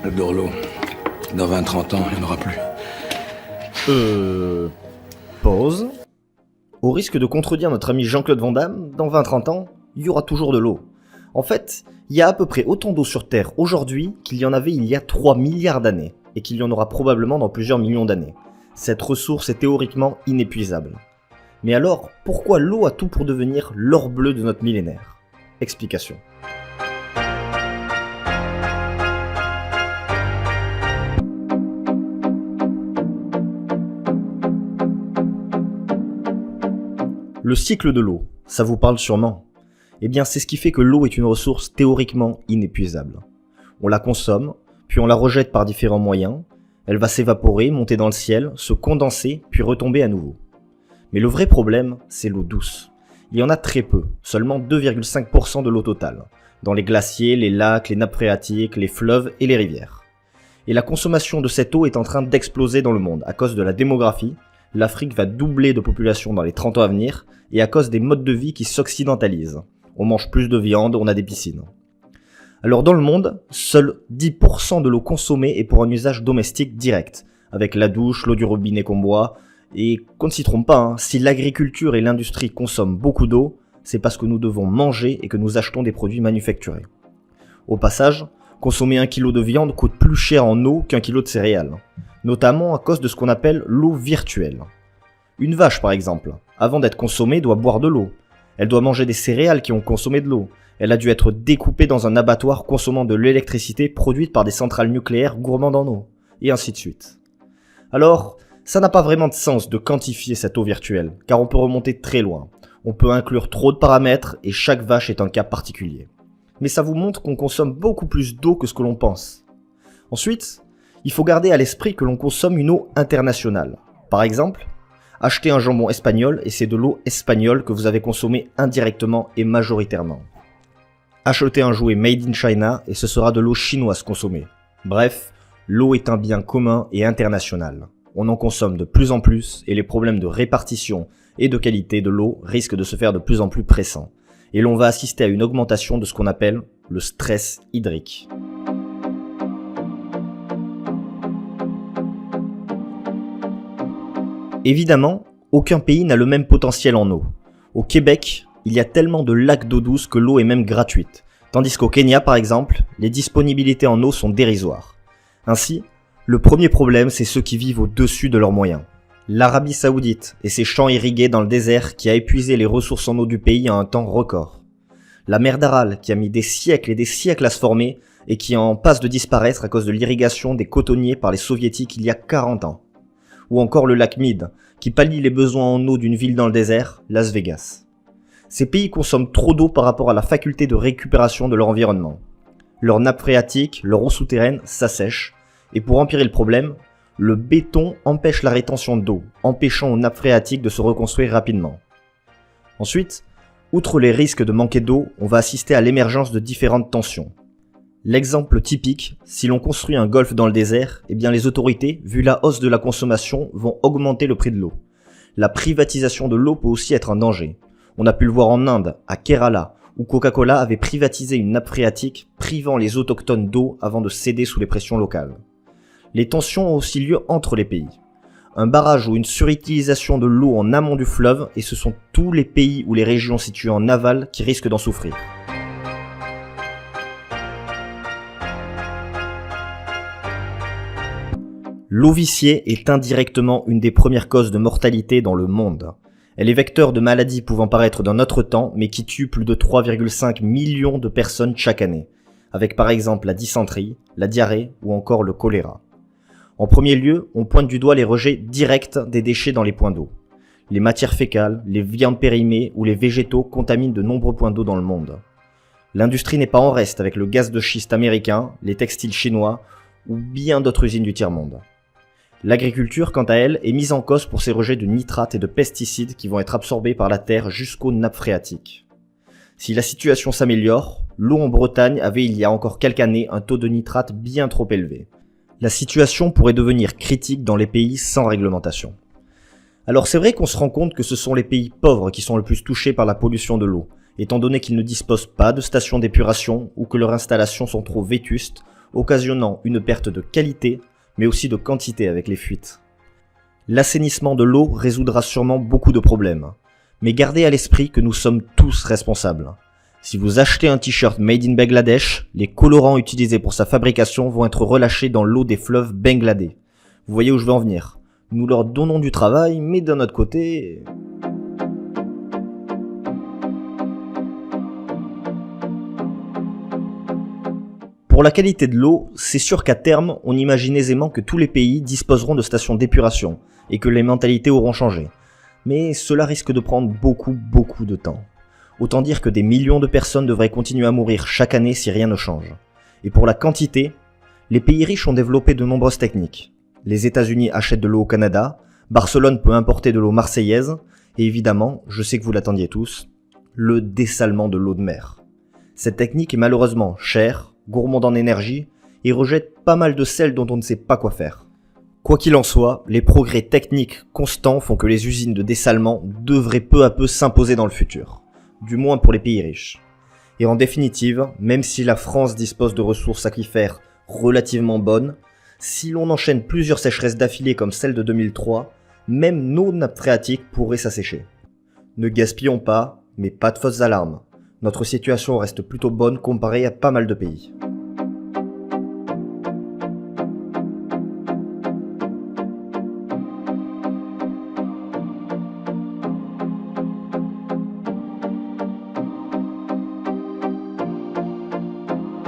J'adore l'eau. Dans 20-30 ans, il n'y en aura plus. Pause. Au risque de contredire notre ami Jean-Claude Van Damme, dans 20-30 ans, il y aura toujours de l'eau. En fait, il y a à peu près autant d'eau sur Terre aujourd'hui qu'il y en avait il y a 3 milliards d'années, et qu'il y en aura probablement dans plusieurs millions d'années. Cette ressource est théoriquement inépuisable. Mais alors, pourquoi l'eau a tout pour devenir l'or bleu de notre millénaire ? Explication. Le cycle de l'eau, ça vous parle sûrement ? Eh bien, c'est ce qui fait que l'eau est une ressource théoriquement inépuisable. On la consomme, puis on la rejette par différents moyens, elle va s'évaporer, monter dans le ciel, se condenser, puis retomber à nouveau. Mais le vrai problème, c'est l'eau douce. Il y en a très peu, seulement 2,5% de l'eau totale, dans les glaciers, les lacs, les nappes phréatiques, les fleuves et les rivières. Et la consommation de cette eau est en train d'exploser dans le monde à cause de la démographie. L'Afrique va doubler de population dans les 30 ans à venir, et à cause des modes de vie qui s'occidentalisent. On mange plus de viande, on a des piscines. Alors dans le monde, seul 10% de l'eau consommée est pour un usage domestique direct, avec la douche, l'eau du robinet qu'on boit, et qu'on ne s'y trompe pas, si l'agriculture et l'industrie consomment beaucoup d'eau, c'est parce que nous devons manger et que nous achetons des produits manufacturés. Au passage, consommer 1 kg de viande coûte plus cher en eau qu'1 kg de céréales, notamment à cause de ce qu'on appelle l'eau virtuelle. Une vache par exemple, avant d'être consommée, doit boire de l'eau. Elle doit manger des céréales qui ont consommé de l'eau. Elle a dû être découpée dans un abattoir consommant de l'électricité produite par des centrales nucléaires gourmandes en eau, et ainsi de suite. Alors, ça n'a pas vraiment de sens de quantifier cette eau virtuelle, car on peut remonter très loin. On peut inclure trop de paramètres, et chaque vache est un cas particulier. Mais ça vous montre qu'on consomme beaucoup plus d'eau que ce que l'on pense. Ensuite, il faut garder à l'esprit que l'on consomme une eau internationale. Par exemple, achetez un jambon espagnol et c'est de l'eau espagnole que vous avez consommée indirectement et majoritairement. Achetez un jouet made in China et ce sera de l'eau chinoise consommée. Bref, l'eau est un bien commun et international. On en consomme de plus en plus et les problèmes de répartition et de qualité de l'eau risquent de se faire de plus en plus pressants. Et l'on va assister à une augmentation de ce qu'on appelle le stress hydrique. Évidemment, aucun pays n'a le même potentiel en eau. Au Québec, il y a tellement de lacs d'eau douce que l'eau est même gratuite, tandis qu'au Kenya par exemple, les disponibilités en eau sont dérisoires. Ainsi, le premier problème c'est ceux qui vivent au-dessus de leurs moyens. L'Arabie Saoudite et ses champs irrigués dans le désert qui a épuisé les ressources en eau du pays en un temps record. La mer d'Aral qui a mis des siècles et des siècles à se former et qui est en passe de disparaître à cause de l'irrigation des cotonniers par les soviétiques il y a 40 ans. Ou encore le lac Mead, qui pallie les besoins en eau d'une ville dans le désert, Las Vegas. Ces pays consomment trop d'eau par rapport à la faculté de récupération de leur environnement. Leurs nappes phréatiques, leur eau souterraine s'assèchent, et pour empirer le problème, le béton empêche la rétention d'eau, empêchant aux nappes phréatiques de se reconstruire rapidement. Ensuite, outre les risques de manquer d'eau, on va assister à l'émergence de différentes tensions. L'exemple typique, si l'on construit un golfe dans le désert, eh bien les autorités, vu la hausse de la consommation, vont augmenter le prix de l'eau. La privatisation de l'eau peut aussi être un danger. On a pu le voir en Inde, à Kerala, où Coca-Cola avait privatisé une nappe phréatique, privant les autochtones d'eau avant de céder sous les pressions locales. Les tensions ont aussi lieu entre les pays. Un barrage ou une surutilisation de l'eau en amont du fleuve, et ce sont tous les pays ou les régions situées en aval qui risquent d'en souffrir. L'eau viciée est indirectement une des premières causes de mortalité dans le monde. Elle est vecteur de maladies pouvant paraître d'un autre temps, mais qui tuent plus de 3,5 millions de personnes chaque année, avec par exemple la dysenterie, la diarrhée ou encore le choléra. En premier lieu, on pointe du doigt les rejets directs des déchets dans les points d'eau. Les matières fécales, les viandes périmées ou les végétaux contaminent de nombreux points d'eau dans le monde. L'industrie n'est pas en reste avec le gaz de schiste américain, les textiles chinois ou bien d'autres usines du tiers-monde. L'agriculture, quant à elle, est mise en cause pour ses rejets de nitrates et de pesticides qui vont être absorbés par la terre jusqu'aux nappes phréatiques. Si la situation s'améliore, l'eau en Bretagne avait il y a encore quelques années un taux de nitrate bien trop élevé. La situation pourrait devenir critique dans les pays sans réglementation. Alors c'est vrai qu'on se rend compte que ce sont les pays pauvres qui sont le plus touchés par la pollution de l'eau, étant donné qu'ils ne disposent pas de stations d'épuration ou que leurs installations sont trop vétustes, occasionnant une perte de qualité, mais aussi de quantité avec les fuites. L'assainissement de l'eau résoudra sûrement beaucoup de problèmes, mais gardez à l'esprit que nous sommes tous responsables. Si vous achetez un t-shirt made in Bangladesh, les colorants utilisés pour sa fabrication vont être relâchés dans l'eau des fleuves bangladais. Vous voyez où je veux en venir? Nous leur donnons du travail, mais d'un autre côté... Pour la qualité de l'eau, c'est sûr qu'à terme, on imagine aisément que tous les pays disposeront de stations d'épuration et que les mentalités auront changé. Mais cela risque de prendre beaucoup de temps. Autant dire que des millions de personnes devraient continuer à mourir chaque année si rien ne change. Et pour la quantité, les pays riches ont développé de nombreuses techniques. Les États-Unis achètent de l'eau au Canada, Barcelone peut importer de l'eau marseillaise, et évidemment, je sais que vous l'attendiez tous, le dessalement de l'eau de mer. Cette technique est malheureusement chère, gourmande en énergie, et rejette pas mal de sel dont on ne sait pas quoi faire. Quoi qu'il en soit, les progrès techniques constants font que les usines de dessalement devraient peu à peu s'imposer dans le futur, du moins pour les pays riches. Et en définitive, même si la France dispose de ressources aquifères relativement bonnes, si l'on enchaîne plusieurs sécheresses d'affilée comme celle de 2003, même nos nappes phréatiques pourraient s'assécher. Ne gaspillons pas, mais pas de fausses alarmes. Notre situation reste plutôt bonne comparée à pas mal de pays.